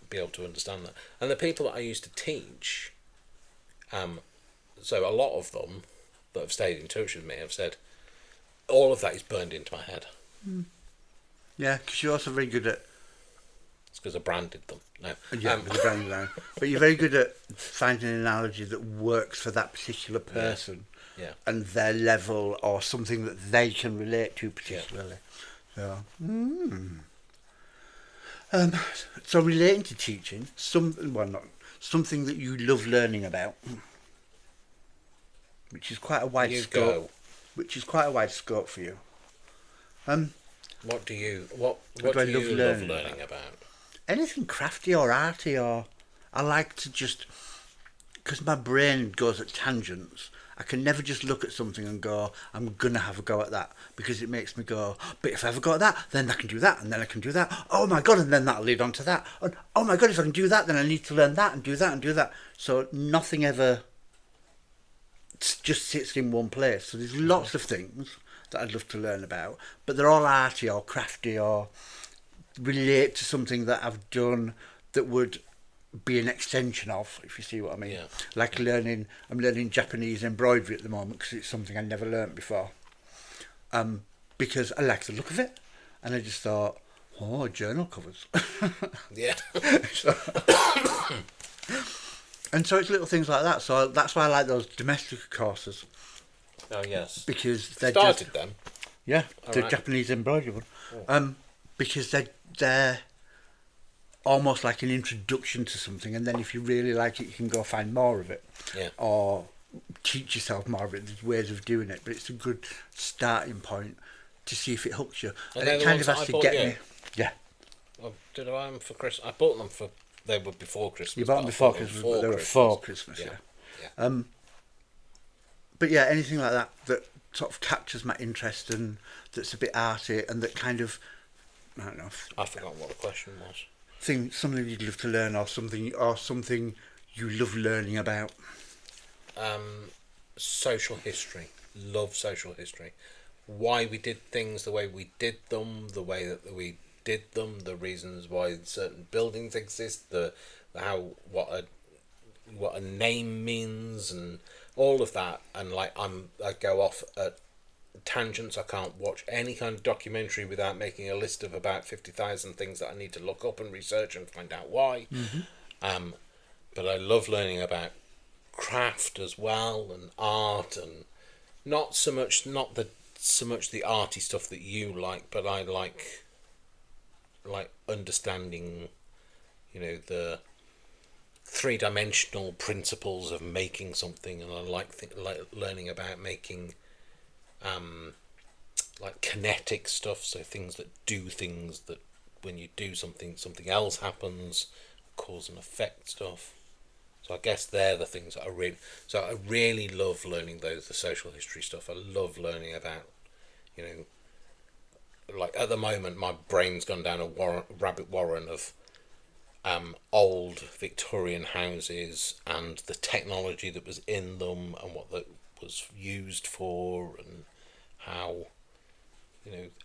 be able to understand that. And the people that I used to teach, so a lot of them that have stayed in touch with me have said all of that is burned into my head. Yeah, because you're also very good at. It's because I branded them. No. Yeah, with the branding line. But you're very good at finding an analogy that works for that particular person. Yeah. And their level, or something that they can relate to particularly. So, so relating to teaching, something that you love learning about, which is quite a wide scope. Which is quite a wide scope for you. What do you love learning about? Anything crafty or arty, or I like to just, because my brain goes at tangents. I can never just look at something and go, I'm going to have a go at that, because it makes me go, but if I ever go at that, then I can do that, and then I can do that. Oh my God, and then that'll lead on to that. And, oh my God, if I can do that, then I need to learn that and do that and do that. So nothing ever just sits in one place. So there's lots of things that I'd love to learn about, but they're all arty or crafty or relate to something that I've done that would be an extension of, if you see what I mean. Yeah. Like I'm learning Japanese embroidery at the moment because it's something I never learnt before. Because I like the look of it, and I just thought, oh, journal covers. Yeah. And so it's little things like that. So that's why I like those domestic courses. Oh yes. Because they started them. Yeah, the right. Japanese embroidery one. Oh. Because they're almost like an introduction to something, and then if you really like it, you can go find more of it. Yeah. Or teach yourself more of it. There's ways of doing it, but it's a good starting point to see if it hooks you. And it kind of has to get me. Yeah. Oh, did I buy them for Christmas? I bought them for. They were before Christmas. You bought them before Christmas, but they were for Christmas. Yeah. But yeah, anything like that sort of captures my interest, and that's a bit arty, and that kind of, I don't know. I forgot what the question was. Something you'd love to learn, or something you love learning about. Social history. Love social history. Why we did things the way we did them, the way that we did them, the reasons why certain buildings exist, what a name means, and all of that. And like I go off at tangents. I can't watch any kind of documentary without making a list of about 50,000 things that I need to look up and research and find out why. Mm-hmm. But I love learning about craft as well, and art, and not so much the arty stuff that you like, but I like understanding, the three-dimensional principles of making something, and I like learning about making like kinetic stuff, so things that do things that when you do something else happens, cause and effect stuff. So I guess they're the things that I really love learning the social history stuff. I love learning about, like at the moment my brain's gone down a rabbit warren of old Victorian houses and the technology that was in them and what that was used for, and how,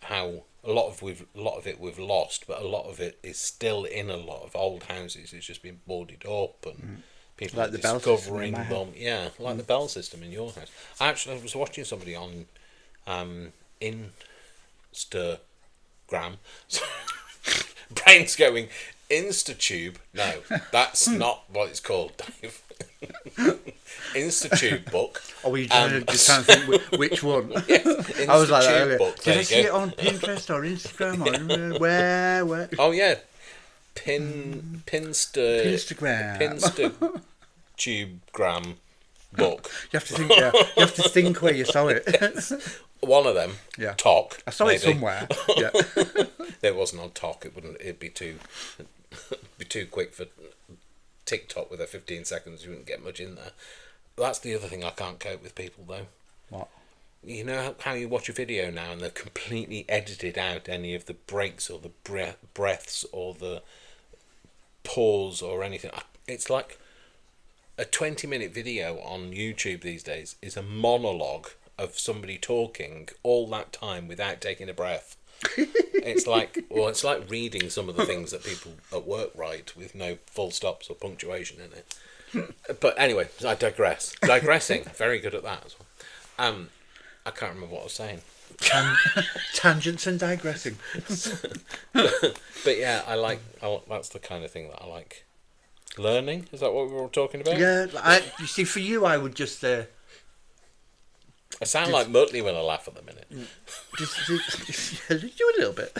how a lot of it we've lost, but a lot of it is still in a lot of old houses. It's just been boarded up, and people Like are the bell system discovering in my house. them. Yeah, like the bell system in your house. I was watching somebody on Instagram. Brain's going InstaTube. No, that's not what it's called, Dave. InstaTube book. Or were you just trying to think which one? Yes, I was like that InstaTube earlier. book. Did There I you see go. it on Pinterest or Instagram or where? Oh yeah, Pinsta Instagram. Pinstagram book. You have to think. Yeah, you have to think where you saw it. One of them. Yeah. Talk. I saw it somewhere. Yeah. It wasn't on Talk. It'd be too quick for TikTok with a 15 seconds. You wouldn't get much in there. That's the other thing I can't cope with people though. What? You know how you watch a video now and they've completely edited out any of the breaks or the breaths or the pause or anything. It's like a 20-minute video on YouTube these days is a monologue of somebody talking all that time without taking a breath. It's like reading some of the things that people at work write with no full stops or punctuation in it. But anyway, I digress. Digressing, very good at that as well. I can't remember what I was saying. Tangents and digressing. But yeah, that's the kind of thing that I like. Learning, is that what we were talking about? Yeah, you see, for you, I would just I sound like Muttley when I laugh at the minute. just do a little bit.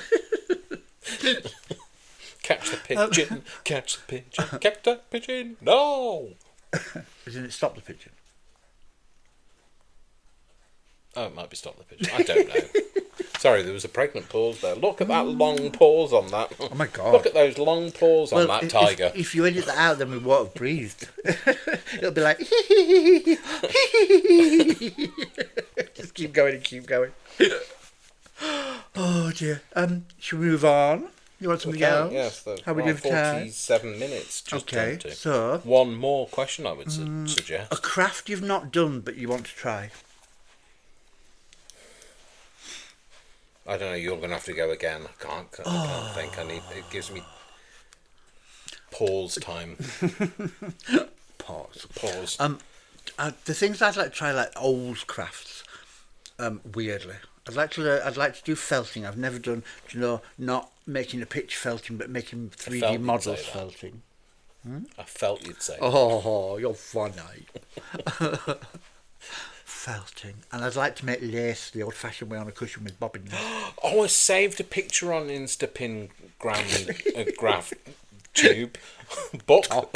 Catch the pigeon, catch the pigeon, catch that pigeon, no! Isn't it stop the pigeon? Oh, it might be stop the pigeon. I don't know. Sorry, there was a pregnant pause there. Look at that long pause on that. Oh my God. Look at those long pause on that tiger. If you edit that out, then we won't have breathed. It'll be like... Just keep going and keep going. Oh dear. Should we move on? You want something else? Yes. How we do for time? 47 minutes. Just Okay, turned to. so... One more question I would suggest. A craft you've not done but you want to try. I don't know, you're going to have to go again. I can't think. It gives me pause time. Pause. The things I'd like to try, like old crafts, weirdly. I'd like to do felting. I've never done, not making a pitch felting, but making 3D models felting. I felt you'd say that. Oh, you're funny. Felting. And I'd like to make lace the old-fashioned way on a cushion with bobbins. Oh, I saved a picture on Instapin graph tube book doc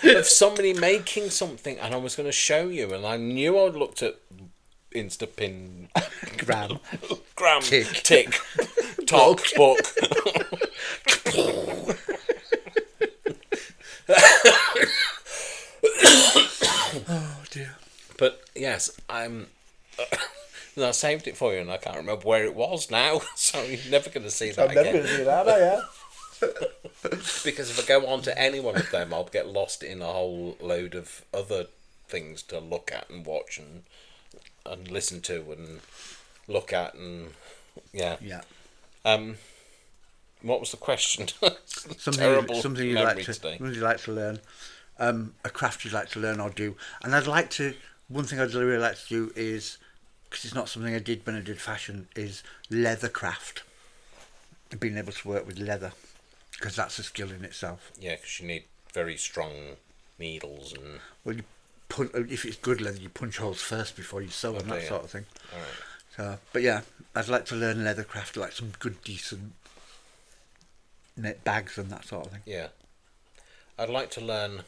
of somebody making something, and I was going to show you, and I knew I'd looked at Instapin Gram tick talk book. Oh dear. But yes, I saved it for you, and I can't remember where it was now. So you're never going to see that again. I'm never going to see that, are you? Because if I go on to any one of them, I'll get lost in a whole load of other things to look at and watch and listen to and look at and yeah. Yeah. What was the question? something you'd like to learn. A craft you'd like to learn or do. And one thing I'd really like to do is, because it's not something I did when I did fashion, is leather craft. Being able to work with leather, because that's a skill in itself. Yeah, because you need very strong needles and... Well, if it's good leather, you punch holes first before you sew and that sort of thing. All right. So, but yeah, I'd like to learn leather craft, like some good, decent knit bags and that sort of thing. Yeah. I'd like to learn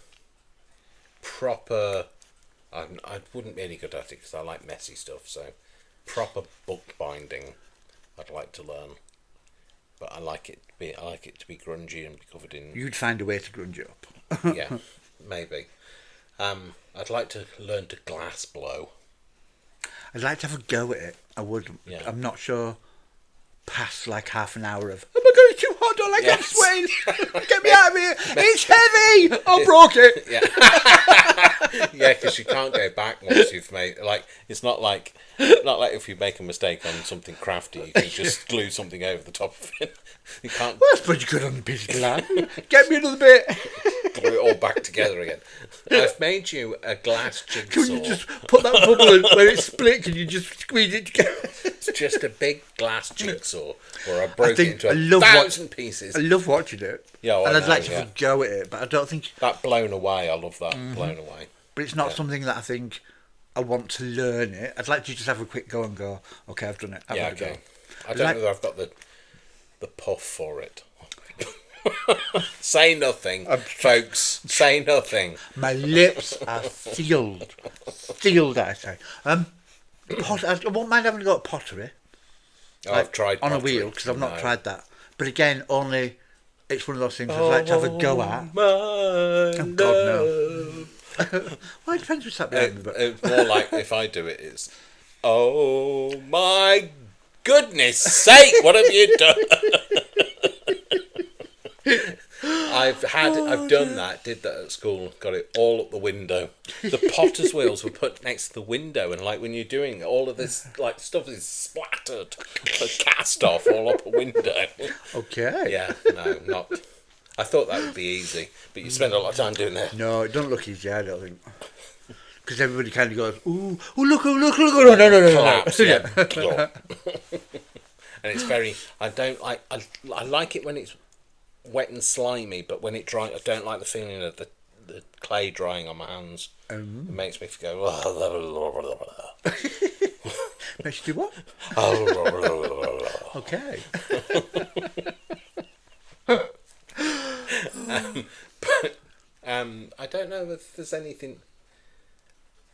proper... I wouldn't be any good at it because I like messy stuff, so proper book binding I'd like to learn. But I like it to be grungy and be covered in... You'd find a way to grunge it up. Yeah, maybe. I'd like to learn to glass blow. I'd like to have a go at it. I would. Yeah. I'm not sure past like half an hour of, oh my god, it's too hot I don't like Yes. it sweating. Get me out of here. It's heavy. I broke it. Yeah, yeah, because you can't go back once you've made it's not like if you make a mistake on something crafty, you can just glue something over the top of it. You can't Well, that's pretty good on a piece of glass. Get me another bit. glue it all back together again. I've made you a glass jigsaw. Can you just put that bubble in where it's split? Can you just squeeze it together? It's just a big glass jigsaw where I broke it into I love 1,000 pieces. I love watching it. Yeah, well, and I I'd like know, to yeah. have a go at it, but I don't think. That blown away, I love that. Blown away. But it's not something that I think I want to learn it. I'd like to just have a quick go and go. Okay, I've done it. I've Yeah, had a go. okay. I don't know whether I've got the puff for it. Say nothing, folks. Say nothing. My lips are sealed. Sealed, I say. I won't mind having a go at pottery. I've tried on a pottery. wheel because I've not No. tried that. But again, only it's one of those things I'd like to have a go at. My Oh God, no. Well, it depends what's happening. But It's more like if I do it, it's oh my goodness sake, what have you done? I've done that, did that at school, got it all up the window. The potter's wheels were put next to the window, and like when you're doing all of this like stuff is splattered, cast off all up a window. okay. Yeah, no, not. I thought that would be easy, but you spend a lot of time doing that. No, it doesn't look easy, I don't think. Because everybody kind of goes, ooh, look, no, no. Collapse, yeah. And it's very. I don't like. I like it when it's wet and slimy, but when it dries, I don't like the feeling of the clay drying on my hands. It makes me go. Makes you do what? Okay. I don't know if there's anything.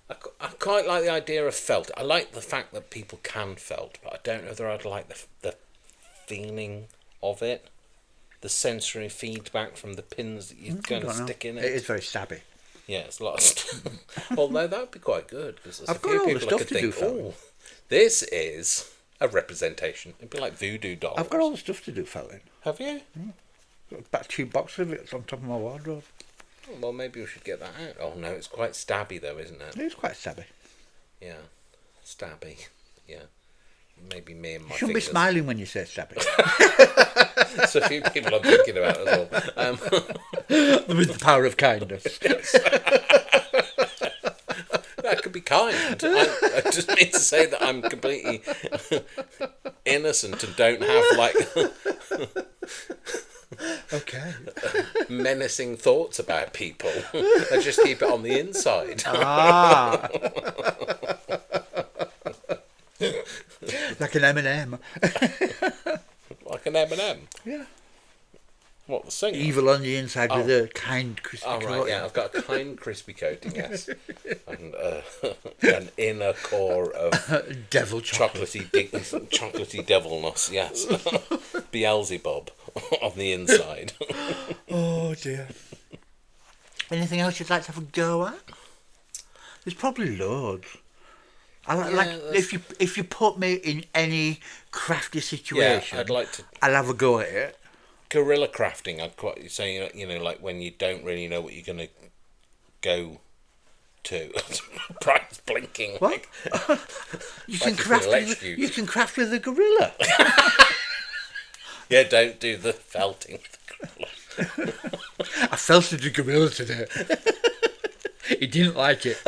I quite like the idea of felt. I like the fact that people can felt, but I don't know whether I'd like the feeling of it, the sensory feedback from the pins that you're going to stick in it. It is very stabby. Yeah, it's a lot of stuff. Although that would be quite good because there's I've a got few all the people stuff that could to do think, felting. oh, this is a representation. It'd be like voodoo dolls. I've got all the stuff to do felting. Have you? Got about 2 boxes of it on top of my wardrobe. Oh, well, maybe we should get that out. Oh no, it's quite stabby though, isn't it? It is quite stabby. Yeah, stabby. Yeah, maybe me and my You shouldn't be fingers. smiling when you say stabby. There's a few people I'm thinking about as well. With the power of kindness. That could be kind. I just mean to say that I'm completely innocent and don't have like Okay. menacing thoughts about people. I just keep it on the inside. Ah. Like an M&M. Like an M&M. Yeah. What, the singer? Evil on the inside with a kind crispy Oh, right, coating. yeah, I've got a kind crispy coating, yes. And an inner core of Devil chocolate. chocolatey devilness, yes. Beelzebub on the inside. Oh dear. Anything else you'd like to have a go at? There's probably loads. If you put me in any crafty situation, I'd like to. I'll have a go at it. Guerrilla crafting, I'd quite say, like when you don't really know what you're going to go to. Brian's blinking. What? Like, You like can it's craft. been electrocuted. You can craft with a gorilla. Yeah, don't do the felting. I felted a gorilla today. He didn't like it.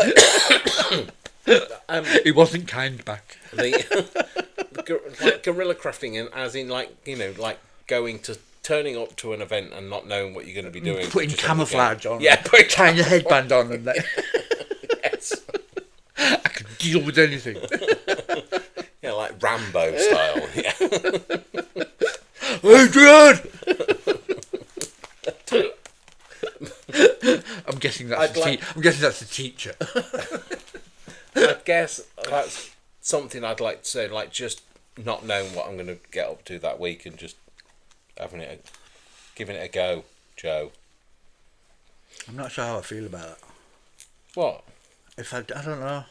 He wasn't kind back. Like guerrilla crafting, and as in like turning up to an event and not knowing what you're going to be doing. Putting just having a go. camouflage on. Yeah, tying a headband on and that. Yes. I can deal with anything. Yeah, like Rambo style. Yeah. Adrian! I'm guessing that's the teacher. I guess that's something I'd like to say, like just not knowing what I'm going to get up to that week and just giving it a go, Joe. I'm not sure how I feel about it. What? I don't know.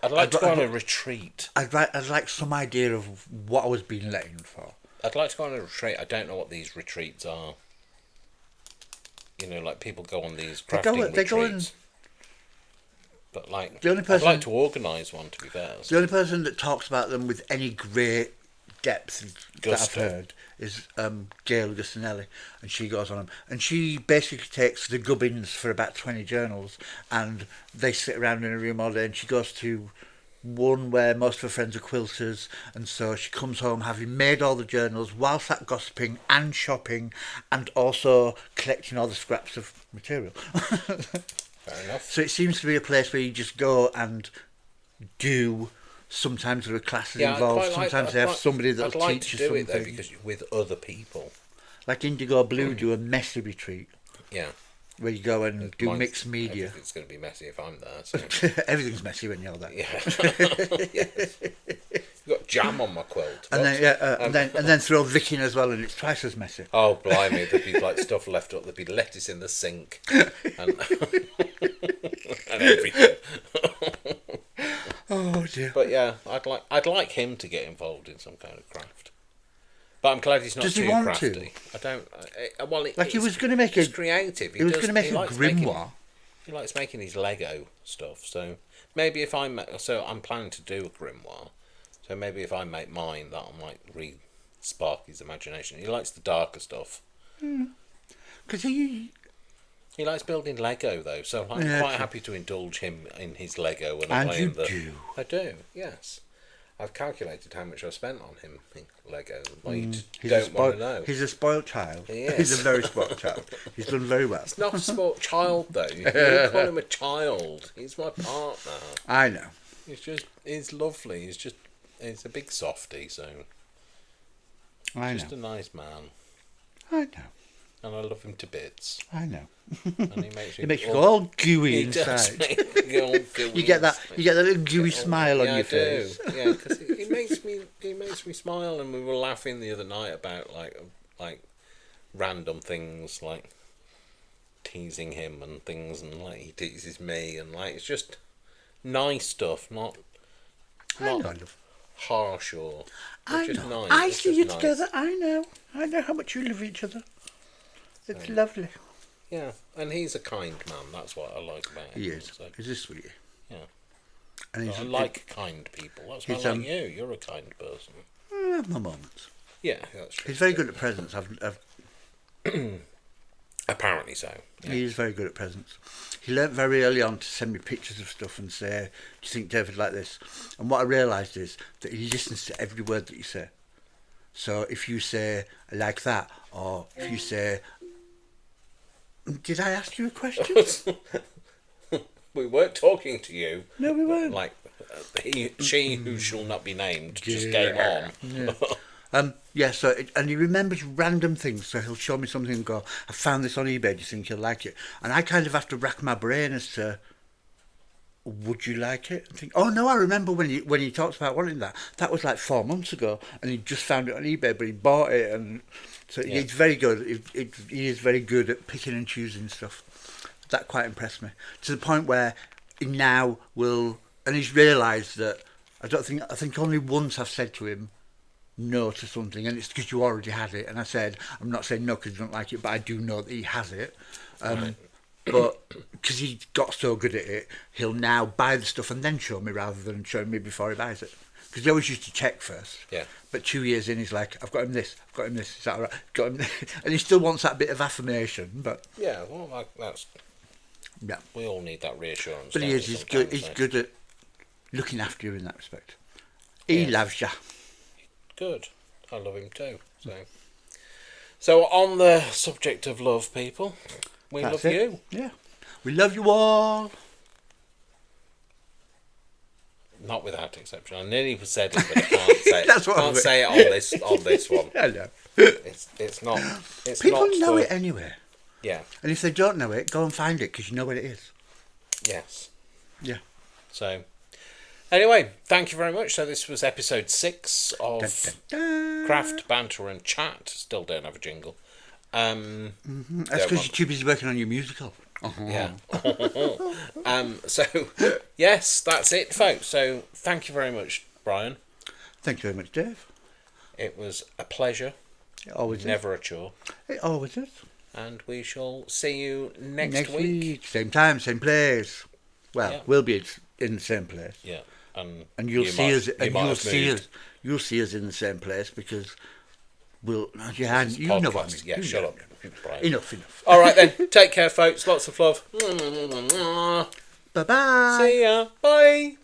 I'd like to go on a retreat. I'd like some idea of what I was being let in for. I'd like to go on a retreat. I don't know what these retreats are. You know, like people go on these crafting retreats. But like, the only person, I'd like to organise one. To be fair, the only person that talks about them with any great depth that I've heard is Gail Gustinelli, and she goes on them, and she basically takes the gubbins for about 20 journals, and they sit around in a room all day, and she goes to one where most of her friends are quilters, and so she comes home having made all the journals whilst that gossiping and shopping and also collecting all the scraps of material. Fair enough. So it seems to be a place where you just go and do. Sometimes there are classes involved. Sometimes they have somebody that will teach you something. I'd like to do it though, because with other people. Like Indigo Blue do a messy retreat. Yeah. Where you go and do mixed media. It's going to be messy if I'm there. So. Everything's messy when you're there. Yeah. Yes. You've got jam on my quilt. And then throw Vic in as well, and it's twice as messy. Oh blimey! There'd be like stuff left up. There'd be lettuce in the sink, and everything. Oh dear. But yeah, I'd like him to get involved in some kind of craft. But I'm glad he's not too crafty. I don't. Well, he was going to make a creative. He was going to make a grimoire. He likes making his Lego stuff. So maybe if I'm planning to do a grimoire. So maybe if I make mine, that might spark his imagination. He likes the darker stuff. Because he likes building Lego though, so I'm quite happy to indulge him in his Lego when I'm playing do. I do, yes. I've calculated how much I've spent on him in Lego. Well, you don't want to know. He's a spoiled child. He is. He's a very spoiled child. He's done very well. He's not a spoiled child though. You call him a child. He's my partner. I know. He's lovely. He's a big softie, so. He's just a nice man. I know. And I love him to bits. I know. And he makes you go all gooey inside. You get that little gooey smile on your face. I do. Yeah, because he makes me smile. And we were laughing the other night about like random things, like teasing him and things, and like he teases me, and like it's just nice stuff, not harsh or. It's just nice. I see you together. I know how much you love each other. It's lovely. Yeah, and he's a kind man. That's what I like about him. He is. So. He's a sweetie. Yeah. And I like kind people. That's why I like you. You're a kind person. I have my moments. Yeah, that's true. He's very good at presents. Apparently so. Yeah. He is very good at presents. He learnt very early on to send me pictures of stuff and say, "Do you think David like this?" And what I realised is that he listens to every word that you say. So if you say, "I like that," or if you say, "Did I ask you a question?" We weren't talking to you. No, we weren't. Like she who shall not be named just came on. Yeah. And he remembers random things. So he'll show me something and go, "I found this on eBay. Do you think you'll like it?" And I kind of have to rack my brain as to, would you like it? And think, oh no, I remember when he talks about wanting that. That was like 4 months ago, and he just found it on eBay, but he bought it, and so he's very good. He is very good at picking and choosing stuff. That quite impressed me, to the point where he now will, and he's realised that I think only once I've said to him no to something, and it's because you already had it, and I said, I'm not saying no because you don't like it, but I do know that he has it. Right. But because he got so good at it, he'll now buy the stuff and then show me rather than showing me before he buys it. Because he always used to check first. Yeah. But 2 years in, he's like, I've got him this. Is that all right? Got him this. And he still wants that bit of affirmation. But yeah, well, that's. Yeah. We all need that reassurance. But he is. He's good. He's good at looking after you in that respect. He loves you. Good. I love him too. So on the subject of love, people. We love you. Yeah. We love you all. Not without exception. I nearly said it, but I can't say it. That's what can't say it on this one. I know. It's not. It's people not know it anyway. Yeah. And if they don't know it, go and find it because you know what it is. Yes. Yeah. So, anyway, thank you very much. So this was episode 6 of Craft, Banter and Chat. Still don't have a jingle. That's because you're too busy working on your musical. Yeah. So, yes, that's it, folks. So, thank you very much, Brian. Thank you very much, Dave. It was a pleasure. It always Never a chore. is. It always is. And we shall see you next Next week. week. Same time, same place. Well, Yeah. we'll be in the same place. Yeah. And you'll you see might- us. you And might you'll have see moved. us. You'll see us in the same place because we'll. You It's a know what I podcast. mean. Yeah, You shut know. up. Brian. Enough. All right then. Take care, folks. Lots of love. Bye bye. See ya. Bye.